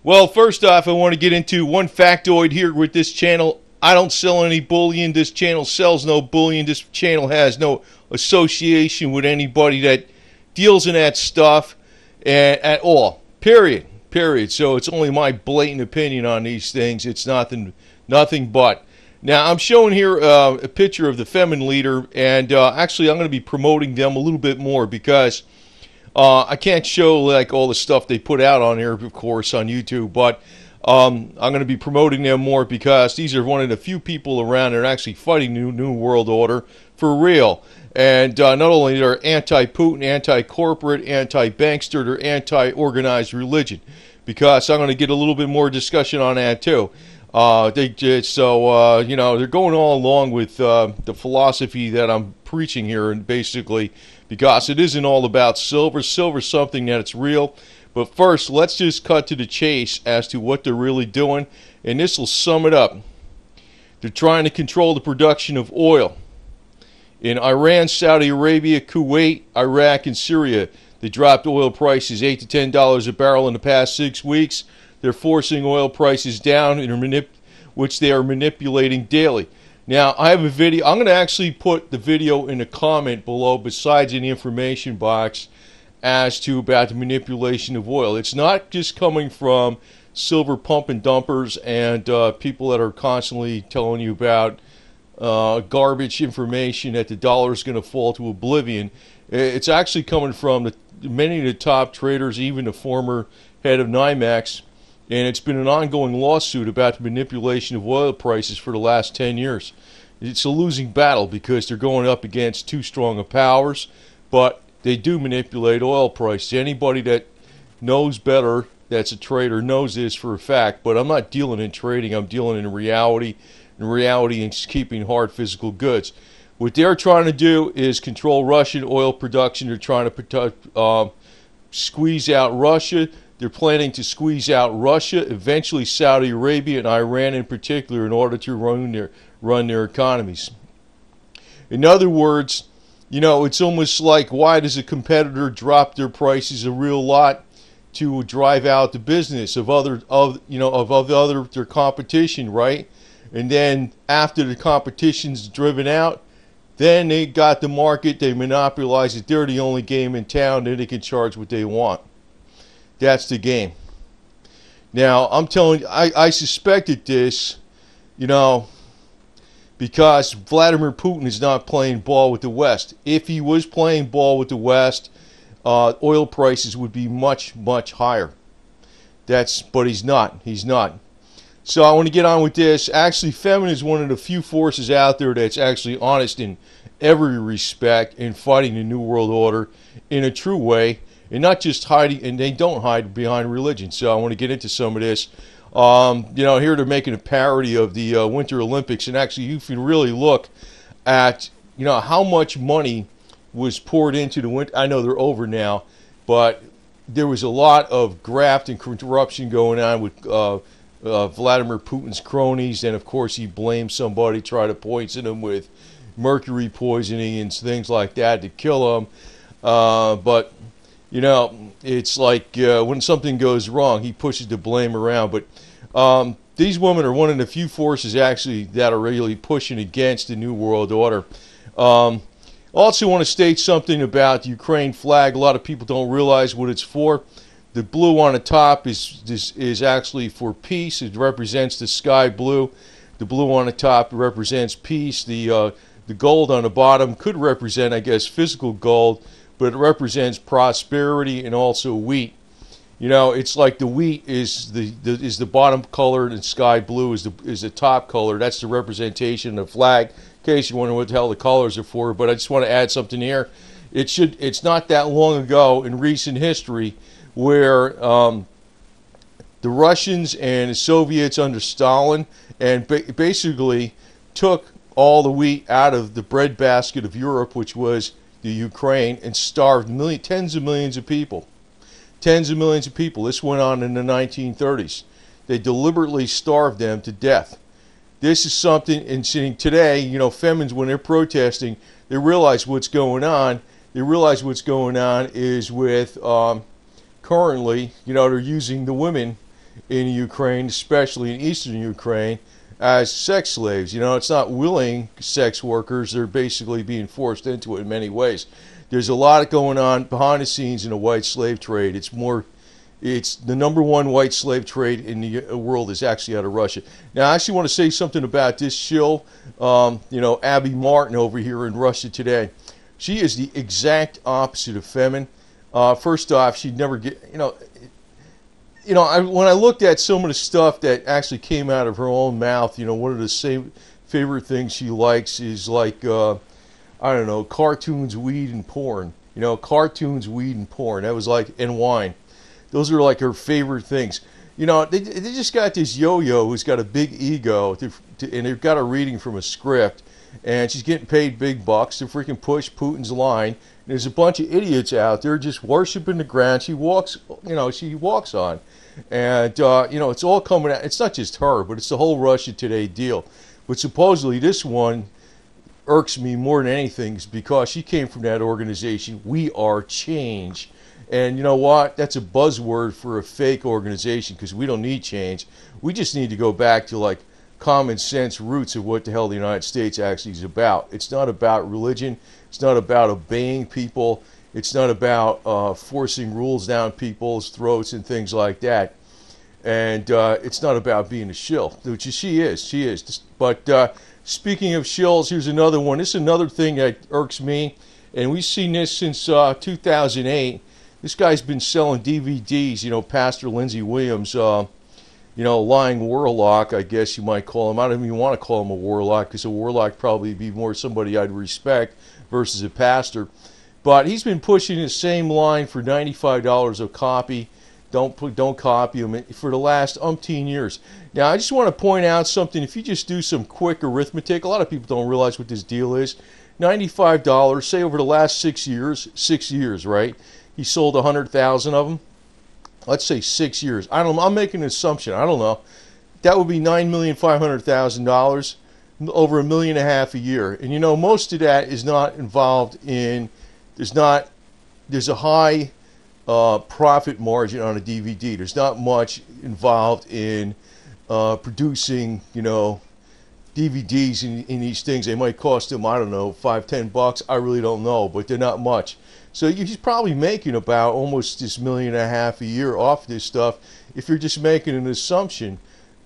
Well, first off, I want to get into one factoid here with this channel. I don't sell any bullion. This channel sells no bullion. This channel has no association with anybody that deals in that stuff at all. Period. So it's only my blatant opinion on these things. It's nothing but. Now, I'm showing here a picture of the Femin leader, and actually I'm going to be promoting them a little bit more because I can't show like all the stuff they put out on here, of course, on YouTube, but I'm going to be promoting them more because these are one of the few people around that are actually fighting the New World Order for real. And not only they're anti-Putin, anti-corporate, anti-bankster, they're anti-organized religion. Because I'm going to get a little bit more discussion on that too. They're going all along with the philosophy that I'm preaching here, and basically, because it isn't all about silver. Silver's something that it's real. But first, let's just cut to the chase as to what they're really doing, and this will sum it up. They're trying to control the production of oil in Iran, Saudi Arabia, Kuwait, Iraq, and Syria. They dropped oil prices $8 to $10 a barrel in the past 6 weeks. They're forcing oil prices down, which they are manipulating daily. Now, I have a video. I'm going to actually put the video in a comment below, besides in the information box, as to about the manipulation of oil. It's not just coming from silver pump and dumpers and people that are constantly telling you about garbage information that the dollar is going to fall to oblivion. It's actually coming from many of the top traders, even the former head of NYMEX, and it's been an ongoing lawsuit about the manipulation of oil prices for the last 10 years. It's a losing battle because they're going up against too strong of powers, but they do manipulate oil prices. Anybody that knows better, that's a trader, knows this for a fact, but I'm not dealing in trading, I'm dealing in reality, and reality is keeping hard physical goods. What they're trying to do is control Russian oil production. They're trying to squeeze out Russia. They're planning to squeeze out Russia, eventually Saudi Arabia and Iran in particular, in order to run their economies. In other words, you know, it's almost like, why does a competitor drop their prices a real lot to drive out the business of their competition, right? And then after the competition's driven out, then they got the market, they monopolize it, they're the only game in town, then they can charge what they want. That's the game. Now, I'm telling you, I suspected this, you know, because Vladimir Putin is not playing ball with the West. If he was playing ball with the West, oil prices would be much, much higher. But he's not. He's not. So I want to get on with this. Actually, Femin is one of the few forces out there that's actually honest in every respect in fighting the New World Order in a true way, and not just hiding, and they don't hide behind religion. So I want to get into some of this. Here they're making a parody of the Winter Olympics, and actually you can really look at, how much money was poured into the winter. I know they're over now, but there was a lot of graft and corruption going on with Vladimir Putin's cronies, and of course he blamed somebody, tried to poison him with mercury poisoning and things like that to kill him. But it's like when something goes wrong, he pushes the blame around. But these women are one of the few forces actually that are really pushing against the New World Order. Also want to state something about the Ukraine flag. A lot of people don't realize what it's for. The blue on the top is actually for peace. It represents the sky blue. The blue on the top represents peace. The gold on the bottom could represent, I guess, physical gold, but it represents prosperity and also wheat. It's like the wheat is the bottom color, and sky blue is the top color. That's the representation of the flag. In case you wonder what the hell the colors are for, but I just want to add something here. It's not that long ago in recent history where the Russians and the Soviets under Stalin and basically took all the wheat out of the breadbasket of Europe, which was the Ukraine, and starved tens of millions of people. Tens of millions of people. This went on in the 1930s. They deliberately starved them to death. This is something, and seeing today, Femins, when they're protesting, they realize what's going on. They realize what's going on is with currently, they're using the women in Ukraine, especially in eastern Ukraine, as sex slaves. You know, it's not willing sex workers. They're basically being forced into it in many ways. There's a lot going on behind the scenes in the white slave trade. It's the number one white slave trade in the world is actually out of Russia. Now, I actually want to say something about this shill, Abby Martin over here in Russia today. She is the exact opposite of feminine. First off, she'd never get, when I looked at some of the stuff that actually came out of her own mouth, one of the same favorite things she likes is like, cartoons, weed, and porn. Cartoons, weed, and porn. That was like, and wine. Those are like her favorite things. They just got this yo-yo who's got a big ego, and they've got her reading from a script, and she's getting paid big bucks to freaking push Putin's line. And there's a bunch of idiots out there just worshiping the ground she walks on. And, it's all coming out. It's not just her, but it's the whole Russia Today deal. But supposedly this one irks me more than anything is because she came from that organization, We Are Change. And you know what? That's a buzzword for a fake organization because we don't need change. We just need to go back to like common sense roots of what the hell the United States actually is about. It's not about religion. It's not about obeying people. It's not about forcing rules down people's throats and things like that. And it's not about being a shill, which she is. She is. But speaking of shills, here's another one. This is another thing that irks me. And we've seen this since 2008. This guy's been selling DVDs, Pastor Lindsey Williams, lying warlock, I guess you might call him. I don't even want to call him a warlock because a warlock probably be more somebody I'd respect versus a pastor. But he's been pushing the same line for $95 a copy. Don't copy him for the last umpteen years. Now, I just want to point out something. If you just do some quick arithmetic, a lot of people don't realize what this deal is. $95, say over the last 6 years, right? He sold 100,000 of them. Let's say 6 years. I don't know. I'm making an assumption. I don't know. That would be $9,500,000, over $1.5 million a year. And most of that is not involved in. There's a high profit margin on a DVD. There's not much involved in producing, DVDs in these things. They might cost him, I don't know, $5-10. I really don't know, but they're not much. So he's probably making about almost this $1.5 million a year off this stuff. If you're just making an assumption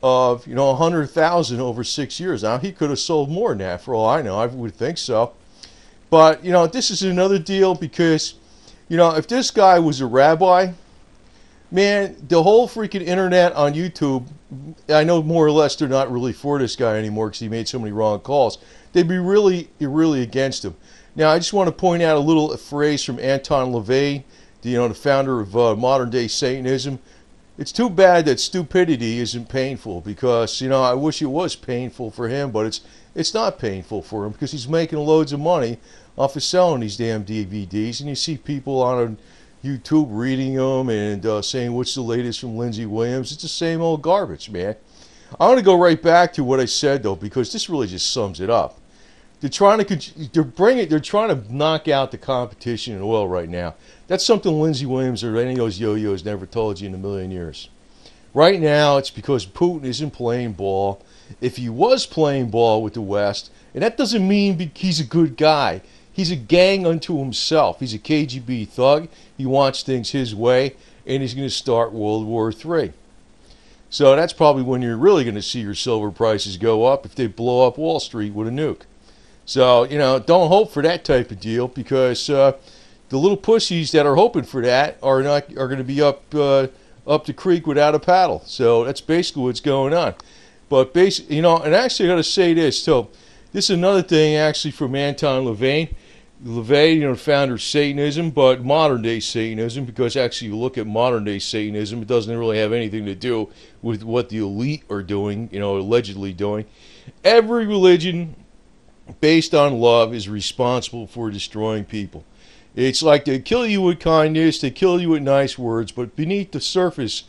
of 100,000 over 6 years. Now he could have sold more than that for all I know. I would think so. But this is another deal because if this guy was a rabbi, man, the whole freaking internet on YouTube, I know more or less they're not really for this guy anymore because he made so many wrong calls. They'd be really against him. Now, I just want to point out a little phrase from Anton LaVey, the founder of modern-day Satanism. It's too bad that stupidity isn't painful because, I wish it was painful for him, but it's not painful for him because he's making loads of money off of selling these damn DVDs. And you see people on YouTube reading them and saying, what's the latest from Lindsey Williams? It's the same old garbage, man. I want to go right back to what I said, though, because this really just sums it up. They're trying to knock out the competition in oil right now. That's something Lindsey Williams or any of those yo-yos never told you in a million years. Right now, it's because Putin isn't playing ball. If he was playing ball with the West, and that doesn't mean he's a good guy. He's a gang unto himself. He's a KGB thug. He wants things his way, and he's going to start World War III. So that's probably when you're really going to see your silver prices go up if they blow up Wall Street with a nuke. So, don't hope for that type of deal because the little pussies that are hoping for that are going to be up the creek without a paddle. So that's basically what's going on. But and actually I got to say this. So this is another thing actually from Anton LaVey. LaVey, founder of Satanism, but modern-day Satanism, because actually you look at modern-day Satanism, it doesn't really have anything to do with what the elite are doing, allegedly doing. Every religion based on love is responsible for destroying people. It's like they kill you with kindness, they kill you with nice words, but beneath the surface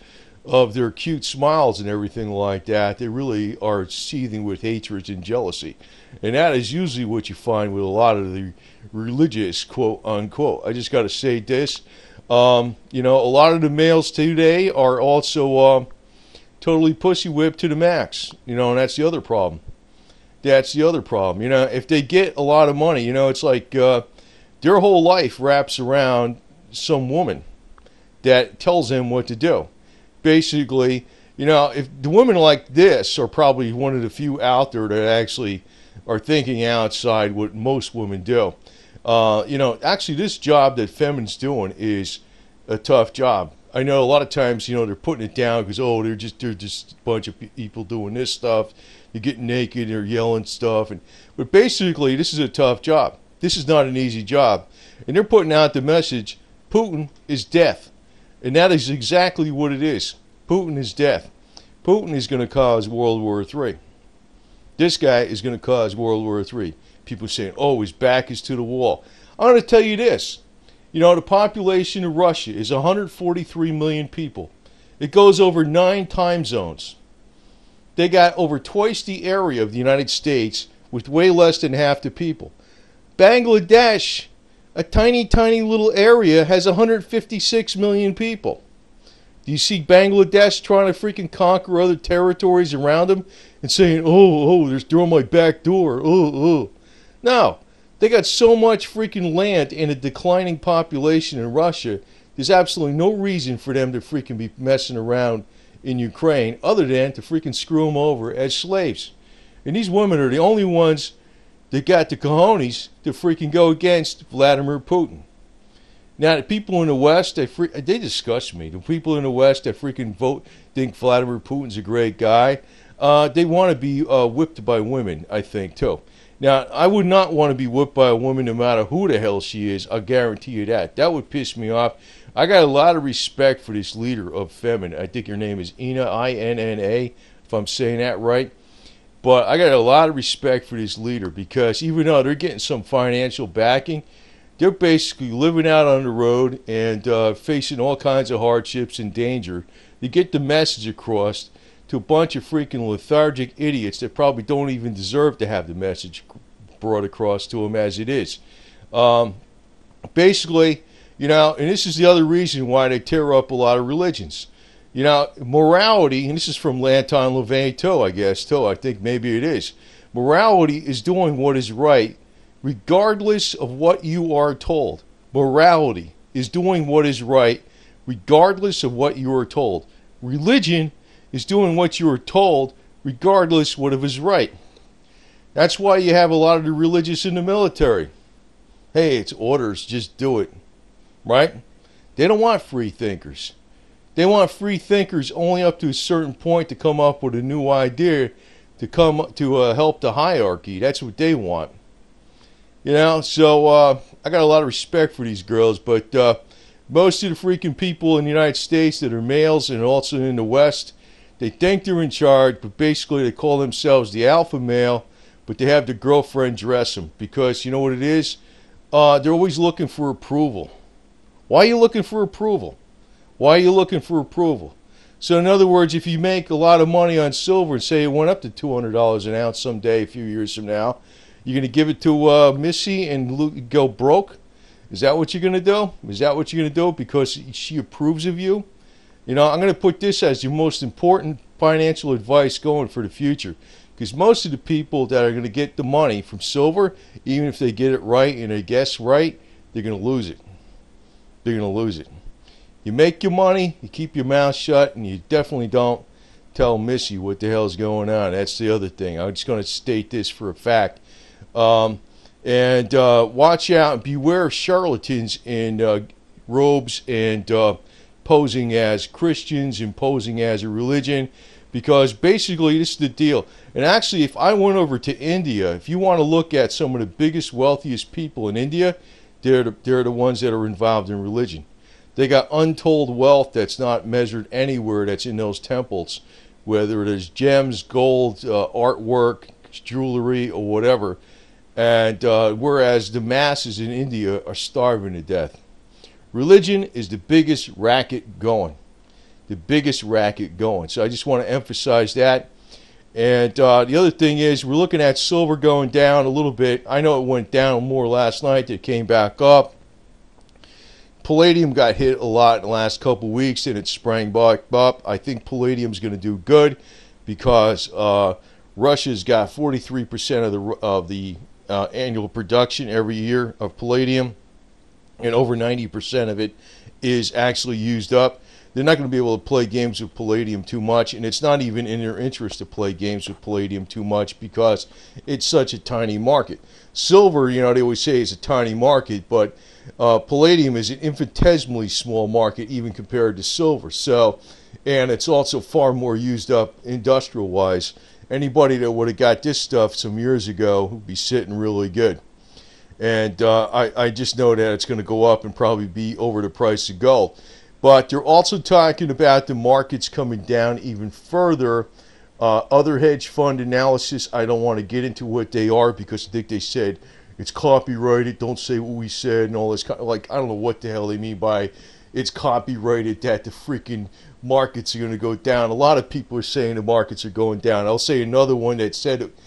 of their cute smiles and everything like that, they really are seething with hatred and jealousy. And that is usually what you find with a lot of the religious, quote unquote. I just got to say this. A lot of the males today are also totally pussy whipped to the max. And that's the other problem. That's the other problem. If they get a lot of money, it's like their whole life wraps around some woman that tells them what to do. Basically, if the women like this are probably one of the few out there that actually are thinking outside what most women do. Actually this job that Femin's doing is a tough job. I know a lot of times, they're putting it down because, they're just a bunch of people doing this stuff. They're getting naked, they're yelling stuff. But basically, this is a tough job. This is not an easy job. And they're putting out the message, Putin is death. And that is exactly what it is. Putin is death. Putin is going to cause World War III. This guy is going to cause World War III. People saying, his back is to the wall. I'm going to tell you this. The population of Russia is 143 million people. It goes over 9 time zones. They got over twice the area of the United States with way less than half the people. Bangladesh, a tiny, tiny little area, has 156 million people. Do you see Bangladesh trying to freaking conquer other territories around them and saying, they're on my back door, No. They got so much freaking land and a declining population in Russia, there's absolutely no reason for them to freaking be messing around in Ukraine other than to freaking screw them over as slaves. And these women are the only ones that got the cojones to freaking go against Vladimir Putin. Now, the people in the West, they disgust me. The people in the West that freaking think Vladimir Putin's a great guy, they want to be whipped by women, I think, too. Now, I would not want to be whipped by a woman no matter who the hell she is. I'll guarantee you that. That would piss me off. I got a lot of respect for this leader of Femin. I think her name is Inna, I-N-N-A, if I'm saying that right. But I got a lot of respect for this leader because even though they're getting some financial backing, they're basically living out on the road and facing all kinds of hardships and danger to get the message across to a bunch of freaking lethargic idiots that probably don't even deserve to have the message brought across to them as it is. Basically, and this is the other reason why they tear up a lot of religions. Morality, and this is from Lanton LaVey too, I guess, too. I think maybe it is. Morality is doing what is right regardless of what you are told. Morality is doing what is right regardless of what you are told. Religion is doing what you are told regardless what is right. That's why you have a lot of the religious in the military. Hey, it's orders, just do it. Right? They don't want free thinkers. They want free thinkers only up to a certain point to come up with a new idea to help the hierarchy. That's what they want. So I got a lot of respect for these girls, but most of the freaking people in the United States that are males and also in the West, they think they're in charge, but basically they call themselves the alpha male, but they have their girlfriend dress them because you know what it is? They're always looking for approval. Why are you looking for approval? Why are you looking for approval? So in other words, if you make a lot of money on silver and say it went up to $200 an ounce someday, a few years from now, you're going to give it to Missy and go broke? Is that what you're going to do? Is that what you're going to do because she approves of you? I'm going to put this as your most important financial advice going for the future. Because most of the people that are going to get the money from silver, even if they get it right and they guess right, they're going to lose it. They're going to lose it. You make your money, you keep your mouth shut, and you definitely don't tell Missy what the hell's going on. That's the other thing. I'm just going to state this for a fact. And watch out and beware of charlatans in robes and posing as Christians and posing as a religion, because basically this is the deal. And actually, if I went over to India, if you want to look at some of the biggest, wealthiest people in India, they're the ones that are involved in religion. They got untold wealth that's not measured anywhere that's in those temples, whether it is gems, gold, artwork, jewelry, or whatever. And whereas the masses in India are starving to death. Religion is the biggest racket going. The biggest racket going. So I just want to emphasize that. And the other thing is we're looking at silver going down a little bit. I know it went down more last night. It came back up. Palladium got hit a lot in the last couple weeks, and it sprang back up. I think Palladium's going to do good because Russia's got 43% of the annual production every year of palladium, and over 90% of it is actually used up. They're not going to be able to play games with palladium too much, and it's not even in their interest to play games with palladium too much because it's such a tiny market. Silver, you know, they always say is a tiny market, but palladium is an infinitesimally small market even compared to silver. So, and it's also far more used up industrial-wise. Anybody that would have got this stuff some years ago would be sitting really good. And I just know that it's going to go up and probably be over the price of gold. But they're also talking about the markets coming down even further. Other hedge fund analysis, I don't want to get into what they are because I think they said it's copyrighted, don't say what we said, and all this. Like, I don't know what the hell they mean by it's copyrighted that the freaking markets are going to go down. A lot of people are saying the markets are going down. I'll say another one that said it,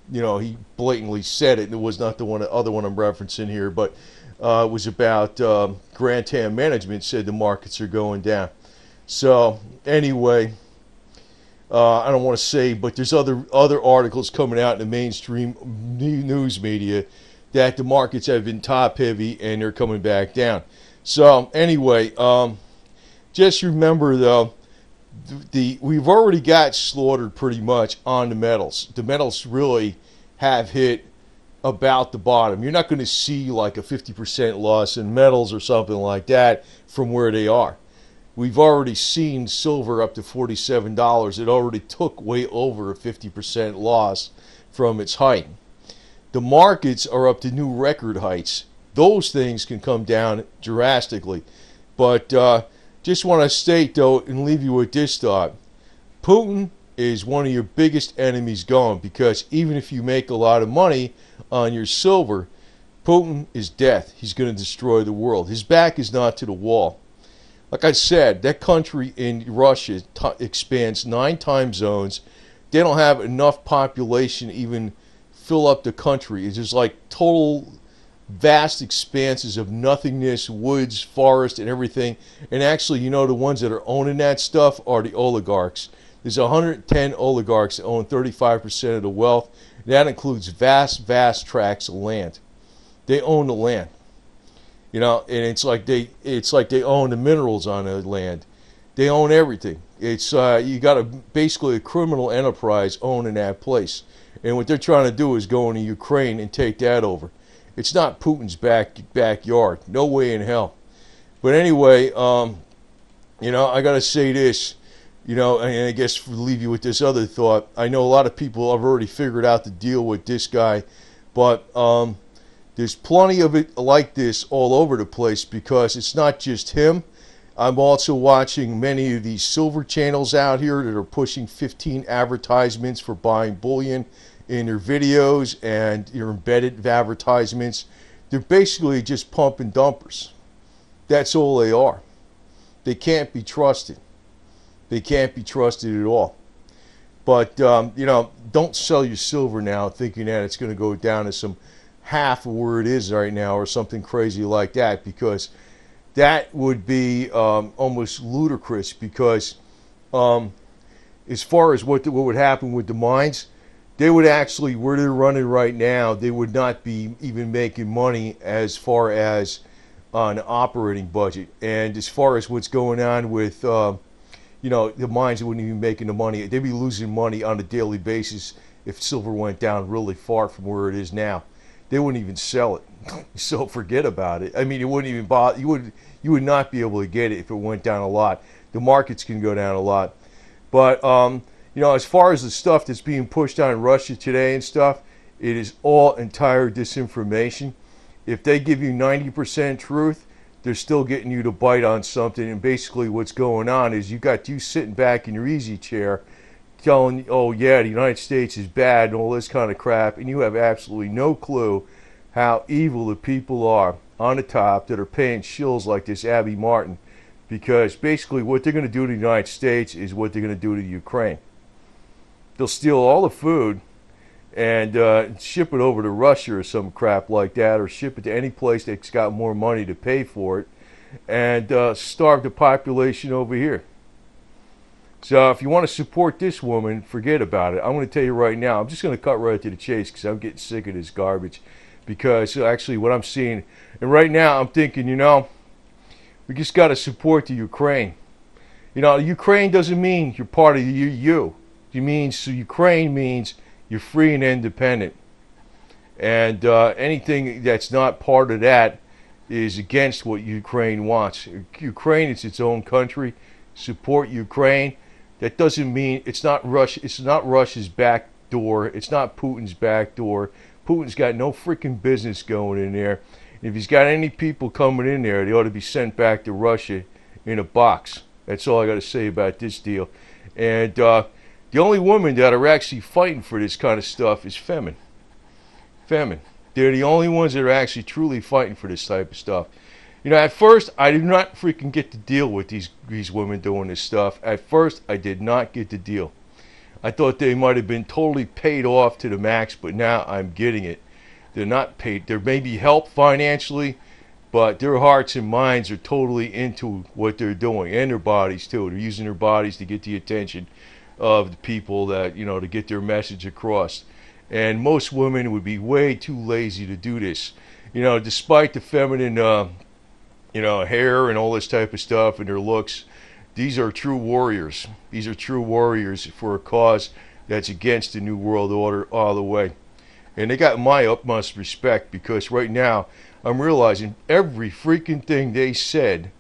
you know, he blatantly said it, and it was not the other one I'm referencing here, but it was about Grantham Management said the markets are going down. So anyway, I don't want to say, but there's other articles coming out in the mainstream news media that the markets have been top heavy and they're coming back down. So anyway, just remember though, we've already got slaughtered pretty much on the metals. The metals really have hit about the bottom. You're not going to see like a 50% loss in metals or something like that from where they are. We've already seen silver up to $47. It already took way over a 50% loss from its height. The markets are up to new record heights. Those things can come down drastically. But just want to state, though, and leave you with this thought. Putin is one of your biggest enemies going, because even if you make a lot of money on your silver, Putin is death. He's going to destroy the world. His back is not to the wall. Like I said, that country in Russia expands 9 time zones. They don't have enough population to even fill up the country. It's just like total vast expanses of nothingness, woods, forest, and everything. And actually, you know, the ones that are owning that stuff are the oligarchs. There's 110 oligarchs that own 35% of the wealth. That includes vast, vast tracts of land. They own the land. You know, and it's like they own the minerals on the land. They own everything. It's you got basically a criminal enterprise owning that place. And what they're trying to do is go into Ukraine and take that over. It's not Putin's backyard. No way in hell. But anyway, you know, I got to say this, you know, and I guess leave you with this other thought. I know a lot of people have already figured out the deal with this guy, but there's plenty of it like this all over the place, because it's not just him. I'm also watching many of these silver channels out here that are pushing 15 advertisements for buying bullion in their videos, and your embedded advertisements. They're basically just pump and dumpers. That's all they are. They can't be trusted. They can't be trusted at all. But, you know, don't sell your silver now thinking that it's going to go down to some half of where it is right now or something crazy like that, because that would be almost ludicrous, because as far as what would happen with the mines, they would actually, where they're running right now, they would not be even making money as far as on operating budget. And as far as what's going on with, you know, the mines, they wouldn't even be making the money. They'd be losing money on a daily basis if silver went down really far from where it is now. They wouldn't even sell it. So forget about it. I mean, it wouldn't even bother. You would not be able to get it if it went down a lot. The markets can go down a lot. But, you know, as far as the stuff that's being pushed on Russia today and stuff, it is all entire disinformation. If they give you 90% truth, they're still getting you to bite on something. And basically what's going on is you got you sitting back in your easy chair telling, oh yeah, the United States is bad and all this kind of crap, and you have absolutely no clue how evil the people are on the top that are paying shills like this Abby Martin. Because basically what they're going to do to the United States is what they're going to do to Ukraine. They'll steal all the food and ship it over to Russia or some crap like that, or ship it to any place that's got more money to pay for it. and starve the population over here. So if you want to support this woman, forget about it. I'm going to tell you right now, I'm just going to cut right to the chase because I'm getting sick of this garbage. Because actually what I'm seeing, and right now I'm thinking, we just got to support the Ukraine. Ukraine doesn't mean you're part of the EU. Ukraine means you're free and independent. And anything that's not part of that is against what Ukraine wants. Ukraine is its own country. Support Ukraine. That doesn't mean it's not Russia. It's not Russia's back door. It's not Putin's back door. Putin's got no freaking business going in there. If he's got any people coming in there, they ought to be sent back to Russia in a box. That's all I got to say about this deal. And the only women that are actually fighting for this kind of stuff is Femin. They're the only ones that are actually truly fighting for this type of stuff. At first, I did not freaking get to deal with these women doing this stuff. At first, I did not get the deal. I thought they might have been totally paid off to the max, but now I'm getting it. They're not paid. There may be help financially, but their hearts and minds are totally into what they're doing, and their bodies too. They're using their bodies to get the attention of the people that, to get their message across. And most women would be way too lazy to do this. Despite the feminine hair and all this type of stuff and their looks, these are true warriors. These are true warriors for a cause that's against the New World Order all the way. And they got my utmost respect because right now I'm realizing every freaking thing they said,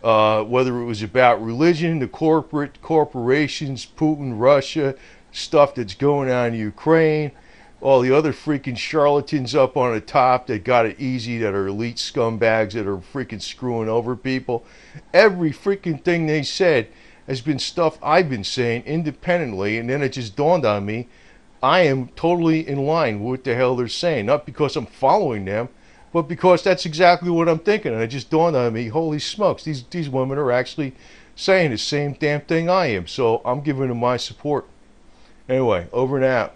whether it was about religion, the corporations, Putin, Russia, stuff that's going on in Ukraine, all the other freaking charlatans up on the top that got it easy, that are elite scumbags that are freaking screwing over people. Every freaking thing they said has been stuff I've been saying independently, and then it just dawned on me, I am totally in line with what the hell they're saying. Not because I'm following them, but because that's exactly what I'm thinking. And it just dawned on me, holy smokes, these women are actually saying the same damn thing I am. So I'm giving them my support. Anyway, over and out.